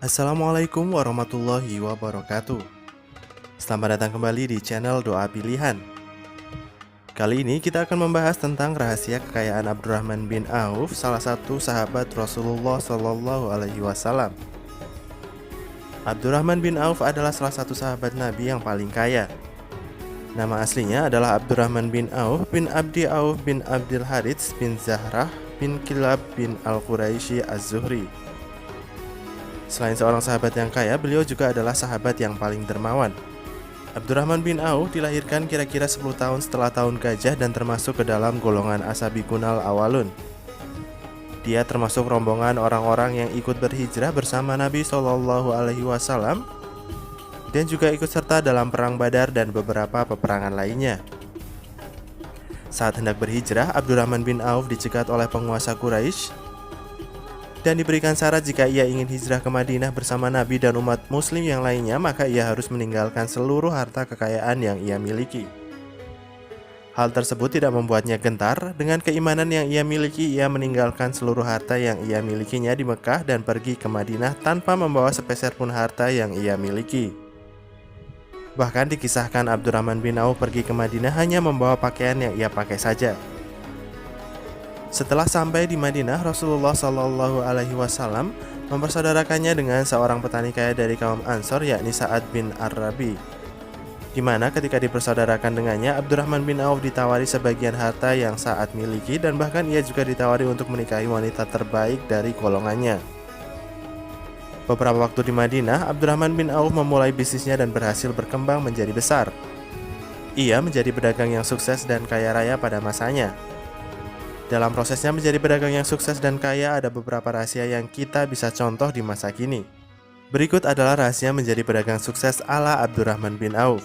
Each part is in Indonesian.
Assalamualaikum warahmatullahi wabarakatuh. Selamat datang kembali di channel Doa Pilihan. Kali ini kita akan membahas tentang rahasia kekayaan Abdurrahman bin Auf, salah satu sahabat Rasulullah Shallallahu Alaihi Wasallam. Abdurrahman bin Auf adalah salah satu sahabat Nabi yang paling kaya. Nama aslinya adalah Abdurrahman bin Auf bin Abdi Auf bin Abdul Harits bin Zahrah bin Kilab bin Al-Quraisy Az-Zuhri. Selain seorang sahabat yang kaya, beliau juga adalah sahabat yang paling dermawan. Abdurrahman bin Auf dilahirkan kira-kira 10 tahun setelah tahun gajah dan termasuk ke dalam golongan Asabiqunal Awalun. Dia termasuk rombongan orang-orang yang ikut berhijrah bersama Nabi Shallallahu Alaihi Wasallam dan juga ikut serta dalam perang Badar dan beberapa peperangan lainnya. Saat hendak berhijrah, Abdurrahman bin Auf dicegat oleh penguasa Quraisy dan diberikan syarat jika ia ingin hijrah ke Madinah bersama Nabi dan umat muslim yang lainnya, maka ia harus meninggalkan seluruh harta kekayaan yang ia miliki. Hal tersebut tidak membuatnya gentar. Dengan keimanan yang ia miliki, ia meninggalkan seluruh harta yang ia milikinya di Mekah dan pergi ke Madinah tanpa membawa sepeser pun harta yang ia miliki. Bahkan dikisahkan Abdurrahman bin Auf pergi ke Madinah hanya membawa pakaian yang ia pakai saja. Setelah sampai di Madinah, Rasulullah Shallallahu Alaihi Wasallam mempersaudarakannya dengan seorang petani kaya dari kaum Ansor, yakni Sa'ad bin Ar-Rabi. Di mana ketika dipersaudarakan dengannya, Abdurrahman bin Auf ditawari sebagian harta yang Sa'ad miliki dan bahkan ia juga ditawari untuk menikahi wanita terbaik dari golongannya. Beberapa waktu di Madinah, Abdurrahman bin Auf memulai bisnisnya dan berhasil berkembang menjadi besar. Ia menjadi pedagang yang sukses dan kaya raya pada masanya. Dalam prosesnya menjadi pedagang yang sukses dan kaya, ada beberapa rahasia yang kita bisa contoh di masa kini. Berikut adalah rahasia menjadi pedagang sukses ala Abdurrahman bin Auf.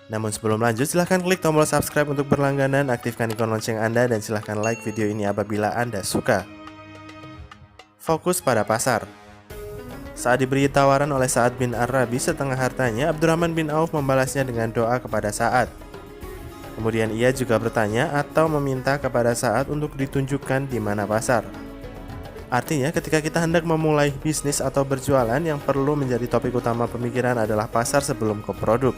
Namun sebelum lanjut, silahkan klik tombol subscribe untuk berlangganan, aktifkan ikon lonceng Anda, dan silahkan like video ini apabila Anda suka. Fokus pada pasar. Saat diberi tawaran oleh Sa'ad bin Ar-Rabi setengah hartanya, Abdurrahman bin Auf membalasnya dengan doa kepada Sa'ad. Kemudian ia juga bertanya atau meminta kepada Sa'ad untuk ditunjukkan di mana pasar. Artinya ketika kita hendak memulai bisnis atau berjualan, yang perlu menjadi topik utama pemikiran adalah pasar sebelum ke produk.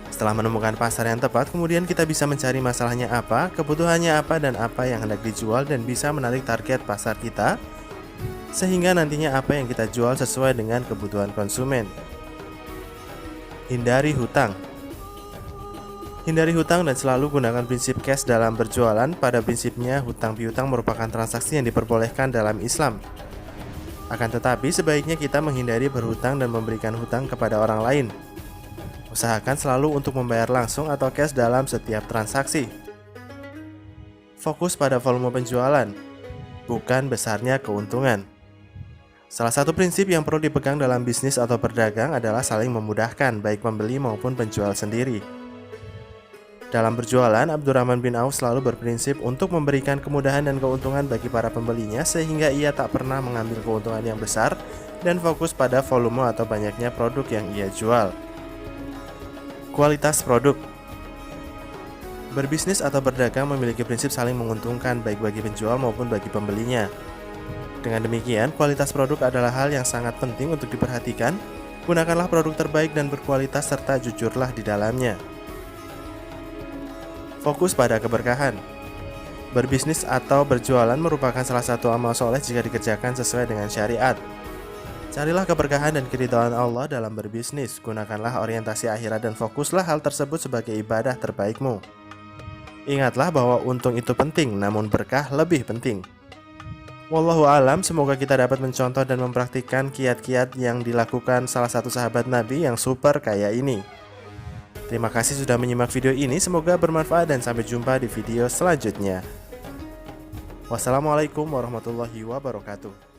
Setelah menemukan pasar yang tepat, kemudian kita bisa mencari masalahnya apa, kebutuhannya apa, dan apa yang hendak dijual, dan bisa menarik target pasar kita, sehingga nantinya apa yang kita jual sesuai dengan kebutuhan konsumen. Hindari hutang. Hindari hutang dan selalu gunakan prinsip cash dalam berjualan. Pada prinsipnya, hutang piutang merupakan transaksi yang diperbolehkan dalam Islam. Akan tetapi, sebaiknya kita menghindari berhutang dan memberikan hutang kepada orang lain. Usahakan selalu untuk membayar langsung atau cash dalam setiap transaksi. Fokus pada volume penjualan, bukan besarnya keuntungan. Salah satu prinsip yang perlu dipegang dalam bisnis atau berdagang adalah saling memudahkan, baik pembeli maupun penjual sendiri. Dalam berjualan, Abdurrahman bin Auf selalu berprinsip untuk memberikan kemudahan dan keuntungan bagi para pembelinya, sehingga ia tak pernah mengambil keuntungan yang besar dan fokus pada volume atau banyaknya produk yang ia jual. Kualitas produk. Berbisnis atau berdagang memiliki prinsip saling menguntungkan baik bagi penjual maupun bagi pembelinya. Dengan demikian, kualitas produk adalah hal yang sangat penting untuk diperhatikan. Gunakanlah produk terbaik dan berkualitas serta jujurlah di dalamnya. Fokus pada keberkahan. Berbisnis atau berjualan merupakan salah satu amal soleh jika dikerjakan sesuai dengan syariat. Carilah keberkahan dan keridhaan Allah dalam berbisnis. Gunakanlah orientasi akhirat dan fokuslah hal tersebut sebagai ibadah terbaikmu. Ingatlah bahwa untung itu penting, namun berkah lebih penting. Wallahu alam, semoga kita dapat mencontoh dan mempraktikkan kiat-kiat yang dilakukan salah satu sahabat Nabi yang super kaya ini. Terima kasih sudah menyimak video ini, semoga bermanfaat dan sampai jumpa di video selanjutnya. Wassalamualaikum warahmatullahi wabarakatuh.